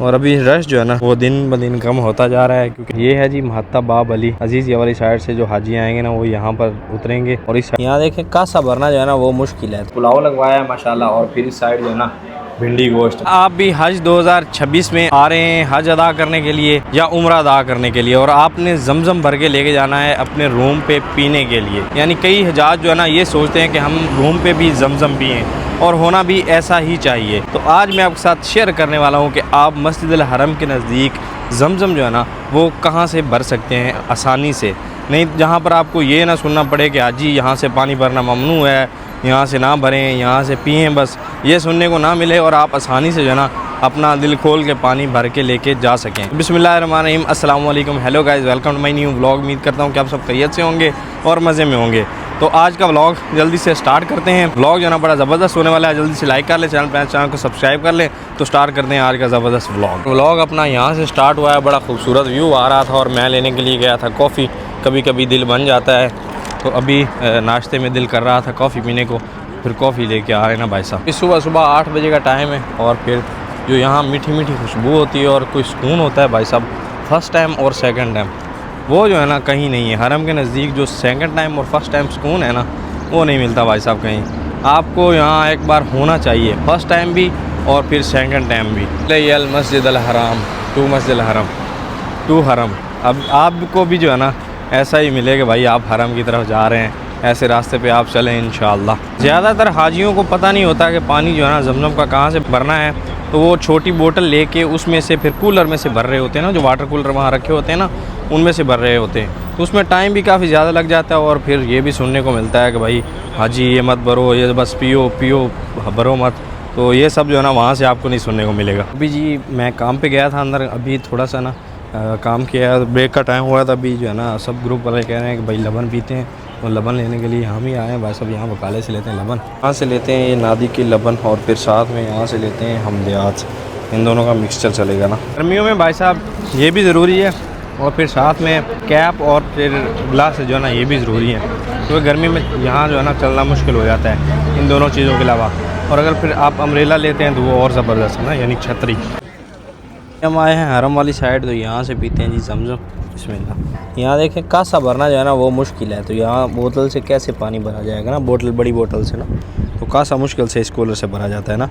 और अभी रश जो है ना वो दिन ब दिन कम होता जा रहा है, क्योंकि ये है जी महत्ता बाब अली अजीज, ये वाली साइड से जो हाजी आएंगे ना वो यहाँ पर उतरेंगे। और इस यहाँ देखें कासा भरना जो है ना वो मुश्किल है। पुलाव लगवाया है माशाल्लाह, और फिर इस साइड जो है ना भिंडी गोश्त। आप भी हज 2026 में आ रहे हैं हज अदा करने के लिए या उम्रा अदा करने के लिए, और आपने जमजम भर के लेके जाना है अपने रूम पे पीने के लिए। यानी कई हजाज जो है ना ये सोचते हैं कि हम रूम पे भी जमजम पिएं, और होना भी ऐसा ही चाहिए। तो आज मैं आपके साथ शेयर करने वाला हूँ कि आप मस्जिद अल हरम के नज़दीक जमजम जो है ना वो कहाँ से भर सकते हैं आसानी से। नहीं जहाँ पर आपको ये ना सुनना पड़े कि हाजी यहाँ से पानी भरना ममनू है, यहाँ से ना भरें, यहाँ से पिएं, बस ये सुनने को ना मिले, और आप आसानी से जो है ना अपना दिल खोल के पानी भर के लेके जा सकें। बिस्मिल्लाहिर्रहमानिर्रहीम, अस्सलाम वालेकुम, hello guys, welcome to my new vlog. उम्मीद करता हूँ कि आप सब खैरियत से होंगे और मज़े में होंगे। तो आज का व्लॉग जल्दी से स्टार्ट करते हैं। व्लॉग जो है ना बड़ा ज़बरदस्त होने वाला है, जल्दी से लाइक कर ले, चैनल को सब्सक्राइब कर ले। तो स्टार्ट करते हैं आज का ज़बरदस्त व्लॉग अपना यहाँ से स्टार्ट हुआ है। बड़ा खूबसूरत व्यू आ रहा था और मैं लेने के लिए गया था कॉफ़ी। कभी कभी दिल बन जाता है, तो अभी नाश्ते में दिल कर रहा था कॉफ़ी पीने को, फिर कॉफ़ी लेके आ रहे हैं ना भाई साहब। सुबह 8 बजे का टाइम है, और फिर जो यहाँ मीठी मीठी खुशबू होती है और कोई सुकून होता है भाई साहब, फ़र्स्ट टाइम और सेकंड टाइम वो जो है ना कहीं नहीं है। हरम के नज़दीक जो सेकंड टाइम और फर्स्ट टाइम सुकून है ना वो नहीं मिलता भाई साहब कहीं। आपको यहाँ एक बार होना चाहिए, फ़र्स्ट टाइम भी और फिर सेकंड टाइम भी। अल मस्जिद अल हराम टू मस्जिद अल हरम टू हरम। अब आपको भी जो है ना ऐसा ही मिलेगा भाई, आप हरम की तरफ जा रहे हैं, ऐसे रास्ते पे आप चलें इंशाअल्लाह। ज़्यादातर हाजियों को पता नहीं होता कि पानी जो है ना जमजम का कहाँ से भरना है, तो वो छोटी बोतल लेके उसमें से फिर कूलर में से भर रहे होते हैं ना, जो वाटर कूलर वहाँ रखे होते हैं ना उनमें से भर रहे होते हैं। तो उसमें टाइम भी काफ़ी ज़्यादा लग जाता है, और फिर ये भी सुनने को मिलता है कि भाई हाजी ये मत भरो, ये बस पियो भरो मत। तो ये सब जो है ना वहाँ से आपको नहीं सुनने को मिलेगा। अभी जी मैं काम पे गया था अंदर, अभी थोड़ा सा ना काम किया, ब्रेक का टाइम हुआ था। अभी जो है ना सब ग्रुप वाले कह रहे हैं कि भाई लबन पीते हैं, और लबन लेने के लिए हम ही आए हैं भाई साहब। यहाँ बकाले से लेते हैं लबन, यहाँ से लेते हैं ये नादी की लबन, और फिर साथ में यहाँ से लेते हैं हमदियात। इन दोनों का मिक्सचर चलेगा ना गर्मियों में भाई साहब, ये भी ज़रूरी है। और फिर साथ में कैप और फिर ग्लास जो है ना ये भी ज़रूरी है, क्योंकि गर्मी में यहाँ जो है ना चलना मुश्किल हो जाता है इन दोनों चीज़ों के अलावा। और अगर फिर आप अम्ब्रेला लेते हैं तो वो और ज़बरदस्त है ना, यानी छतरी। हम आए हैं हरम वाली साइड, तो यहाँ से पीते हैं जी जमजम। बिस्मिल्लाह। यहाँ देखें कासा भरना जो है ना वो मुश्किल है, तो यहाँ बोतल से कैसे पानी भरा जाएगा ना, बोतल बड़ी बोतल से ना, तो कासा मुश्किल से इस कूलर से भरा जाता है ना,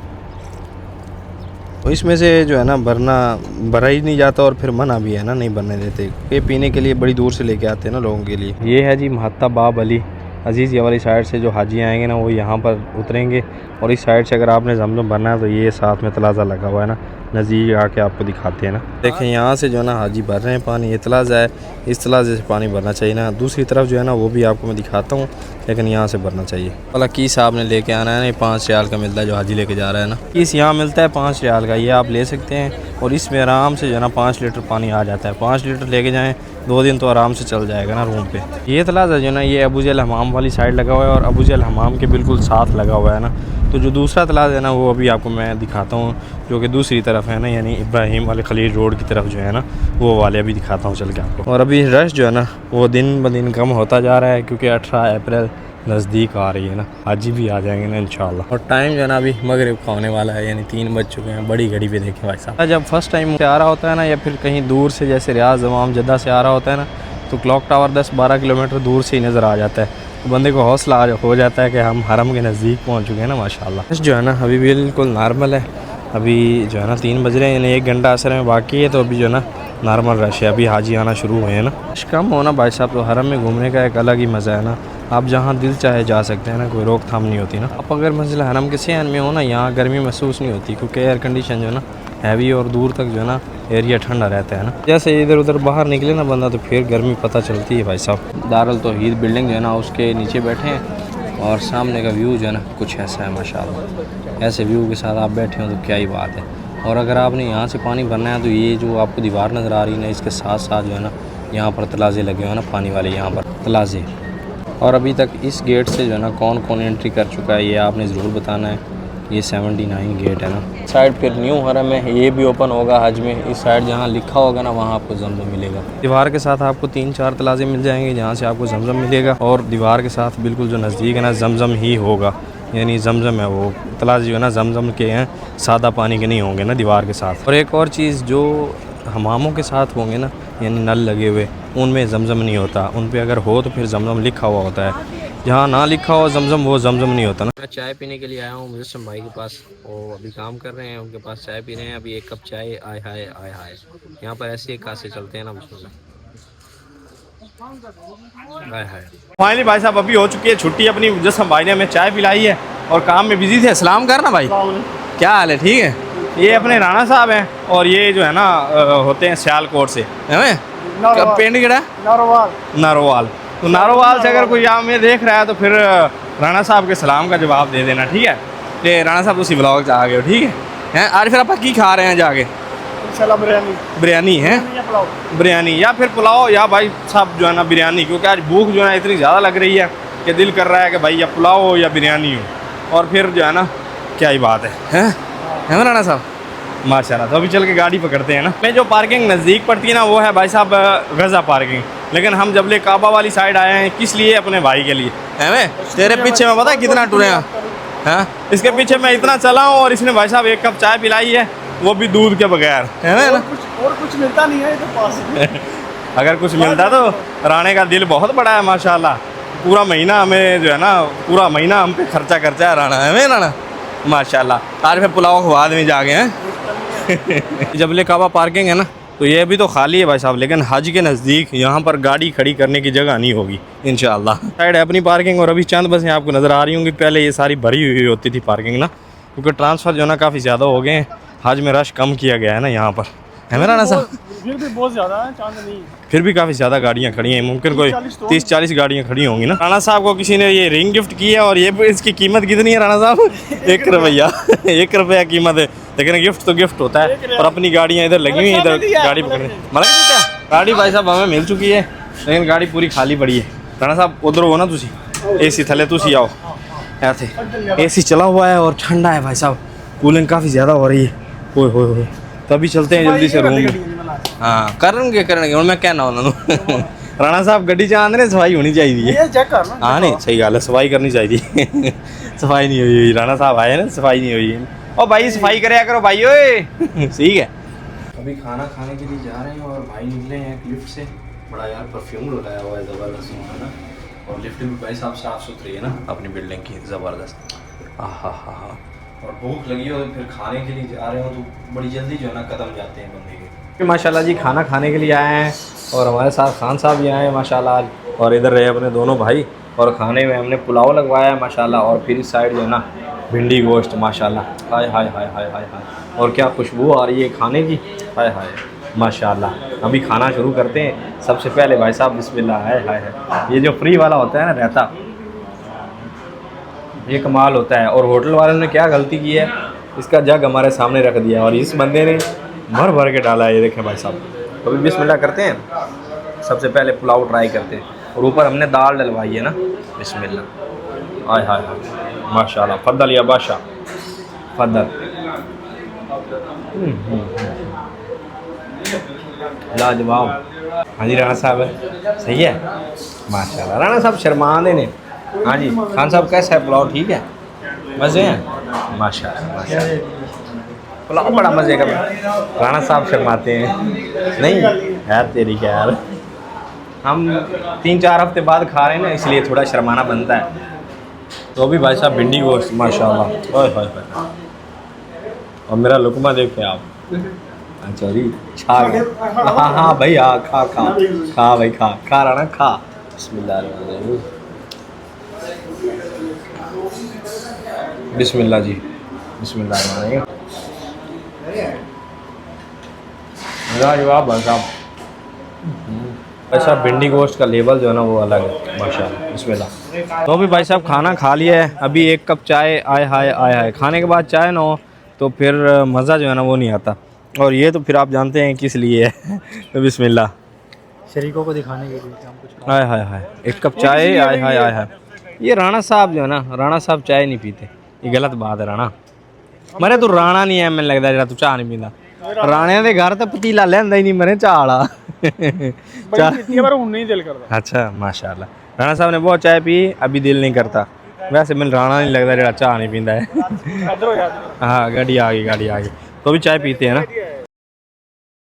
तो इसमें से जो है ना भरा ही नहीं जाता, और फिर मना भी है ना, नहीं भरने देते। ये पीने के लिए बड़ी दूर से लेके आते हैं ना लोगों के लिए। ये है जी महत्ता बाब अली अजीज़, ये वाली साइड से जो हाजी आएंगे ना वो यहाँ पर उतरेंगे। और इस साइड से अगर आपने जमजम भरना है तो ये साथ में तलाज़ा लगा हुआ है ना, नज़दीक आके आपको दिखाते हैं ना। देखें यहाँ से जो है ना हाजी भर रहे हैं पानी, ये तलाज़ा है, इस तलाज़े से पानी भरना चाहिए ना। दूसरी तरफ जो है ना वो भी आपको मैं दिखाता हूँ, लेकिन यहाँ से भरना चाहिए। वाला कीस आपने लेके आना है ना, 5 रियाल का मिलता है जो हाजी लेके जा रहा है ना। कीस यहाँ मिलता है 5 रियाल का, ये आप ले सकते हैं, और इसमें आराम से जो है ना 5 लीटर पानी आ जाता है। 5 लीटर लेके जाएँ, 2 दिन तो आराम से चल जाएगा ना रूम पे। ये तलाज़ा जो है ना ये अबू जहल हमाम वाली साइड लगा हुआ है, और अबू जहल हमाम के बिल्कुल साथ लगा हुआ है ना। तो जो दूसरा तलाज़ा है ना वो अभी आपको मैं दिखाता हूँ, जो कि दूसरी तरफ है ना, यानी इब्राहिम वाले खलील रोड की तरफ जो है ना वो वाले अभी दिखाता हूँ चल के आपको। और अभी रश जो है ना वो दिन ब दिन कम होता जा रहा है, क्योंकि 18 अप्रैल नज़दीक आ रही है ना, हाजी भी आ जाएंगे ना इंशाल्लाह। और टाइम जो है ना अभी मगरिब का होने वाला है, यानी 3 बज चुके हैं। बड़ी घड़ी पे देखें भाई साहब, जब फर्स्ट टाइम से आ रहा होता है ना, या फिर कहीं दूर से जैसे रियाज दमाम जद्दा से आ रहा होता है ना, तो क्लॉक टावर 10-12 किलोमीटर दूर से ही नज़र आ जाता है, तो बंदे को हौसला हो जाता है कि हम हरम के नज़दीक पहुँच चुके हैं ना माशाल्लाह। जो है ना अभी बिल्कुल नॉर्मल है। अभी जो है ना 3 बज रहे हैं, यानी 1 घंटा असर में बाकी है, तो अभी जो है ना नॉर्मल रश है। अभी हाजी आना शुरू हुए हैं ना, रश कम होना भाई साहब, तो हरम में घूमने का एक अलग ही मज़ा है ना। आप जहाँ दिल चाहे जा सकते हैं ना, कोई रोक थाम नहीं होती ना। आप अगर मस्जिद हरम के सहन में हो ना, यहाँ गर्मी महसूस नहीं होती, क्योंकि एयर कंडीशन जो है ना हैवी, और दूर तक जो है ना एरिया ठंडा रहता है ना। जैसे इधर उधर बाहर निकले ना बंदा, तो फिर गर्मी पता चलती है भाई साहब। दारुल तौहीद बिल्डिंग जो है ना उसके नीचे बैठे हैं, और सामने का व्यू जो है ना कुछ ऐसा है माशाल्लाह। ऐसे व्यू के साथ आप बैठे हो तो क्या ही बात है। और अगर आपने यहाँ से पानी भरना है, तो ये जो आपको दीवार नज़र आ रही है ना, इसके साथ साथ जो है ना यहाँ पर तलाज़े लगे हुए हैं ना, पानी वाले यहाँ पर तलाज़े। और अभी तक इस गेट से जो है ना कौन कौन एंट्री कर चुका है ये आपने ज़रूर बताना है। ये 79 गेट है ना। साइड फिर न्यू हरम है, ये भी ओपन होगा हज में। इस साइड जहाँ लिखा होगा ना वहाँ आपको जमजम मिलेगा। दीवार के साथ आपको 3-4 तलाज़े मिल जाएंगे जहाँ से आपको जमजम मिलेगा, और दीवार के साथ बिल्कुल जो नज़दीक है ना जमजम ही होगा। यानी जमजम है वो तलाश जो है ना जमजम के हैं, सादा पानी के नहीं होंगे ना दीवार के साथ। और एक और चीज़ जो हमामों के साथ होंगे ना, यानी नल लगे हुए, उनमें जमजम नहीं होता। उन पे अगर हो तो फिर जमजम लिखा हुआ होता है, जहाँ ना लिखा हो जमजम वो जमजम नहीं होता ना। मैं चाय पीने के लिए आया हूँ मुजस्सम भाई के पास, वो अभी काम कर रहे हैं, उनके पास चाय पी रहे हैं अभी। एक कप चाय, आय हाय आय हाय। यहाँ पर ऐसे ही कासे चलते हैं ना बिस्मिल्लाह। फाइनली भाई साहब अभी हो चुकी है छुट्टी अपनी, मुजस्सम भाई ने हमें चाय पिलाई है और काम में बिजी थे। सलाम करना भाई, क्या हाल है? ठीक है। ये अपने राणा साहब हैं और ये जो है ना होते हैं सियालकोट से, है पेंट गिरा नारोवाल। तो नारोवाल से अगर कोई यहाँ में देख रहा है तो फिर राणा साहब के सलाम का जवाब दे देना, ठीक है? ये राणा साहब उसी ब्लॉग से आ गए हो, ठीक है? आज फिर आप की खा रहे हैं जाके? बिरयानी है, बिरयानी या फिर पुलाव, या भाई साहब जो है ना बिरयानी, क्योंकि आज भूख जो है इतनी ज़्यादा लग रही है कि दिल कर रहा है कि भाई या पुलाव हो या बिरयानी हो। और फिर जो है ना क्या ही बात है ना राणा साहब, माशाल्लाह। तो अभी चल के गाड़ी पकड़ते हैं ना। मैं जो पार्किंग नज़दीक पड़ती है ना वो है भाई साहब गज़ा पार्किंग, लेकिन हम जबले काबा वाली साइड आए हैं किस लिए? अपने भाई के लिए, है मैं तेरे पीछे में पता है कितना टुरे हैं, हाँ? इसके पीछे मैं इतना चला हूँ और इसने भाई साहब एक कप चाय पिलाई है, वो भी दूध के बगैर, है ना? और कुछ मिलता नहीं है तो पास अगर कुछ मिलता तो राणे का दिल बहुत बड़ा है माशाल्लाह। पूरा महीना हमें जो है ना, पूरा महीना हम पे खर्चा करता है राणा, है राणा माशाल्लाह। आज फिर पुलाव खुआ में जाके हैं जबले काबा पार्किंग है ना, तो ये अभी तो खाली है भाई साहब, लेकिन हज के नज़दीक यहाँ पर गाड़ी खड़ी करने की जगह नहीं होगी इंशाल्लाह। साइड है अपनी पार्किंग और अभी चंद बसें आपको नज़र आ रही होंगी, पहले ये सारी भरी हुई होती थी पार्किंग ना, क्योंकि ट्रांसफ़र जो है ना काफ़ी ज़्यादा हो गए हैं, हज में रश कम किया गया है ना यहाँ पर, है मेरा ना साहब? फिर भी बहुत ज़्यादा है, चांद नहीं, फिर भी काफ़ी ज़्यादा गाड़ियाँ खड़ी हैं, मुमकिन कोई 30-40 गाड़ियाँ खड़ी होंगी ना। राणा साहब को किसी ने ये रिंग गिफ्ट की है और ये इसकी कीमत कितनी है राणा साहब? 1 रुपया 1 रुपया कीमत है, लेकिन गिफ्ट तो गिफ्ट होता है। और अपनी गाड़ियाँ इधर लगी हुई हैं, इधर गाड़ी पकड़ने मतलब गाड़ी भाई साहब हमें मिल चुकी है, लेकिन गाड़ी पूरी खाली पड़ी है। राणा साहब उधर हो ना, तुसी AC थले तुसी आओ, ऐसे AC चला हुआ है और ठंडा है भाई साहब, कूलिंग काफ़ी ज़्यादा हो रही है। हो तो अभी चलते हैं जल्दी से रूम में। हाँ करेंगे और मैं कहना उन्होंने राणा साहब गड्डी चाहते ने सफाई होनी चाहिए, हाँ नहीं सही गल है, सफाई करनी चाहिए सफाई नहीं हुई, राणा साहब आए ना, सफाई नहीं हुई। ओ भाई सफाई कराया करो भाई, ओए ठीक है। अभी खाना खाने के लिए जा रहे हैं और भाई निकले हैं लिफ्ट से, बड़ा यार परफ्यूम लगाया हुआ है ज़बरदस्त, है ना? और लिफ्ट भी भाई साहब साफ़ सुथरी है ना अपनी बिल्डिंग की, ज़बरदस्त। हाँ और भूख लगी हो तो फिर खाने के लिए जा रहे हो तो बड़ी जल्दी जो है ना कदम जाते हैं बंदे के। माशाल्लाह जी खाना खाने के लिए आए हैं और हमारे साथ खान साहब भी आए हैं माशाल्लाह, और इधर रहे अपने दोनों भाई, और खाने में हमने पुलाव लगवाया है माशाल्लाह, और फिर इस साइड जो है ना भिंडी गोश्त माशाल्लाह, हाय हाय हाय हाय हाय हाय, और क्या खुशबू आ रही है खाने की, हाय हाय माशाल्लाह। अभी खाना शुरू करते हैं। सबसे पहले भाई साहब बिस्मिल्लाह, हाय हाय हाय। ये जो फ्री वाला होता है ना रहता, ये कमाल होता है। और होटल वालों ने क्या गलती की है, इसका जग हमारे सामने रख दिया और इस बंदे ने भर भर के डाला है। ये देखें भाई साहब, तो अभी बिस्मिल्लाह करते हैं, सबसे पहले पुलाव ट्राई करते हैं। और ऊपर हमने दाल डलवाई है ना, बिस्मिल्लाह, हाय हाय हाय माशाल्लाह। फद्दल या बादशाह फद्दल, लाजवाब। हाँ जी राणा साहब है, सही है माशाल्लाह। राणा साहब शर्माने ने। हाँ जी खान साहब कैसा है पुलाव? ठीक है, मज़े हैं माशाल्लाह माशाल्लाह। पुलाव बड़ा मज़े का। राणा साहब शर्माते हैं नहीं यार, तेरी क्या यार, हम 3-4 हफ्ते बाद खा रहे हैं ना, इसलिए थोड़ा शर्माना बनता है। तो अभी भाई साहब भिंडी गोश्त माशाल्लाह, ओए होए होए। और मेरा लुकमा देखे आप, अच्छा जी छा गया। हाँ भाई हाँ, खा भाई खा राणा खा। बिस्मिल्लाह बिस्मिल्लाह जी, बिस्मिल्लाह। जवाब भाई साहब, ऐसा भिंडी गोश्त का लेवल जो है ना वो अलग है माशाल्लाह, बिस्मिल्लाह। तो अभी भाई साहब खाना खा लिया है, अभी 1 कप चाय, आय हाय आय हाय। खाने के बाद चाय ना हो तो फिर मज़ा जो है ना वो नहीं आता, और ये तो फिर आप जानते हैं किस लिए है तो बिस्मिल्लाह, शरीकों को दिखाने के लिए कुछ। आय हाय हाय 1 कप चाय, आय हाय आय हाय। ये राणा साहब जो है ना, राणा साहब चाय नहीं पीते, ये गलत बात है राणा। मरे तू राणा नहीं है, मैंने लगता है तू चाह नहीं पीता। राणे के घर तो पतीला लिया ही नहीं, मरे चाह वाला नहीं दिल करता। अच्छा माशाल्लाह, राणा साहब ने बहुत चाय पी, अभी दिल नहीं करता। वैसे मैंने राणा नहीं लगता जो चाह नहीं पीता है। इधर हो यार। हाँ गाड़ी आ गई, गाड़ी आ गई। तो भी चाय पीते हैं ना।